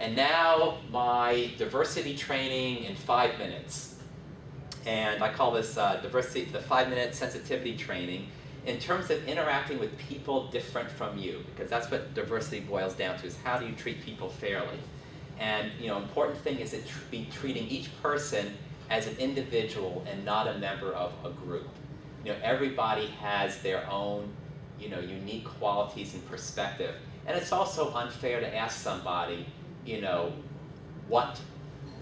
And now my diversity training in 5 minutes. And I call this the 5-minute sensitivity training in terms of interacting with people different from you, because that's what diversity boils down to, is how do you treat people fairly. And important thing is to be treating each person as an individual and not a member of a group. Everybody has their own unique qualities and perspective. And it's also unfair to ask somebody what,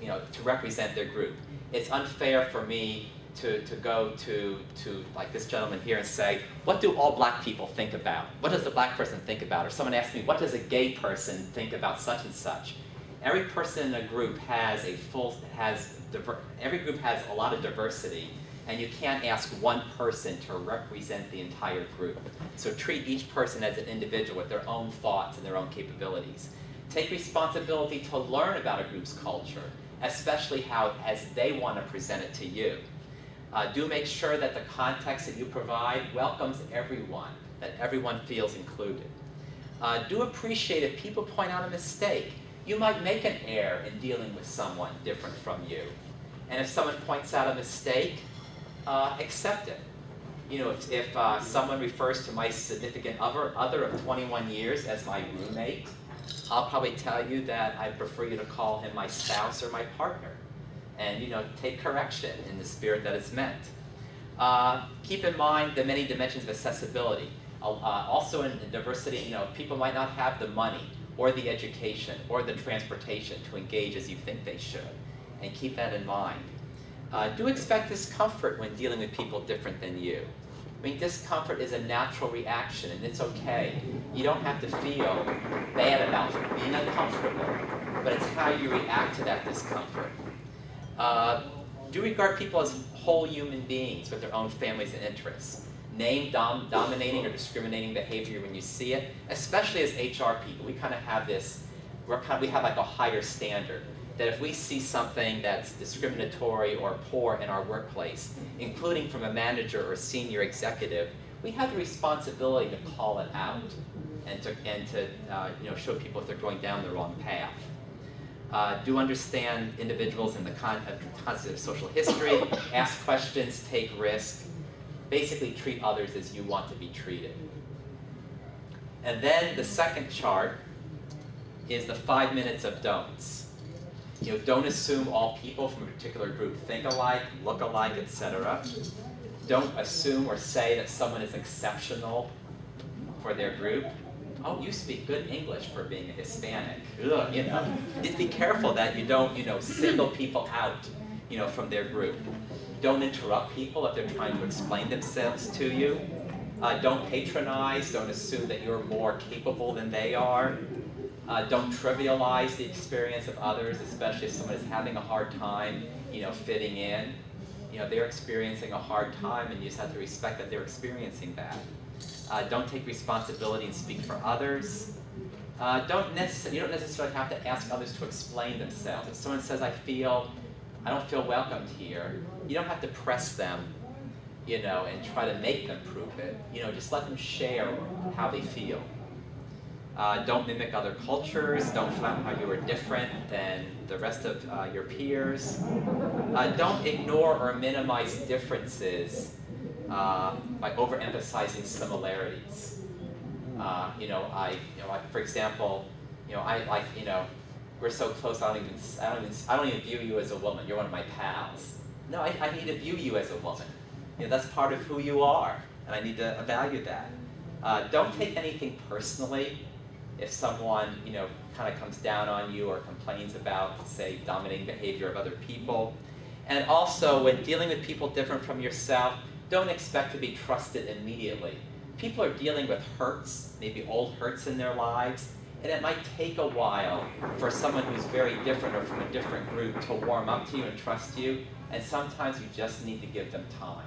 to represent their group. It's unfair for me to go to like this gentleman here and say, what do all black people think about? What does the black person think about? Or someone asks me, what does a gay person think about such and such? Every person in a group has every group has a lot of diversity, and you can't ask one person to represent the entire group. So treat each person as an individual with their own thoughts and their own capabilities. Take responsibility to learn about a group's culture, especially as they want to present it to you. Do make sure that the context that you provide welcomes everyone, that everyone feels included. Do appreciate if people point out a mistake. You might make an error in dealing with someone different from you. And if someone points out a mistake, accept it. If someone refers to my significant other of 21 years as my roommate, I'll probably tell you that I prefer you to call him my spouse or my partner. And take correction in the spirit that it's meant. Keep in mind the many dimensions of accessibility. Also in diversity, people might not have the money or the education or the transportation to engage as you think they should. And keep that in mind. Do expect discomfort when dealing with people different than you. I mean, discomfort is a natural reaction, and it's okay. You don't have to feel bad about being uncomfortable, but it's how you react to that discomfort. Do regard people as whole human beings with their own families and interests. Name dominating or discriminating behavior when you see it, especially as HR people. We kind of have this, we have like a higher standard, that if we see something that's discriminatory or poor in our workplace, including from a manager or senior executive, we have the responsibility to call it out and to show people if they're going down the wrong path. Do understand individuals in the context of social history, ask questions, take risks, basically treat others as you want to be treated. And then the second chart is the 5 minutes of don'ts. Don't assume all people from a particular group think alike, look alike, etc. Don't assume or say that someone is exceptional for their group. Oh, you speak good English for being a Hispanic. Ugh, just be careful that you don't, single people out, from their group. Don't interrupt people if they're trying to explain themselves to you. Don't patronize. Don't assume that you're more capable than they are. Don't trivialize the experience of others, especially if someone is having a hard time, fitting in. They're experiencing a hard time, and you just have to respect that they're experiencing that. Don't take responsibility and speak for others. You don't necessarily have to ask others to explain themselves. If someone says, I don't feel welcomed here, you don't have to press them, and try to make them prove it. Just let them share how they feel. Don't mimic other cultures. Don't feel how you are different than the rest of your peers. Don't ignore or minimize differences by overemphasizing similarities. For example, we're so close. I don't even view you as a woman. You're one of my pals. No, I need to view you as a woman. That's part of who you are, and I need to value that. Don't take anything personally. If someone, kind of comes down on you or complains about, say, dominating behavior of other people. And also, when dealing with people different from yourself, don't expect to be trusted immediately. People are dealing with hurts, maybe old hurts in their lives, and it might take a while for someone who's very different or from a different group to warm up to you and trust you, and sometimes you just need to give them time.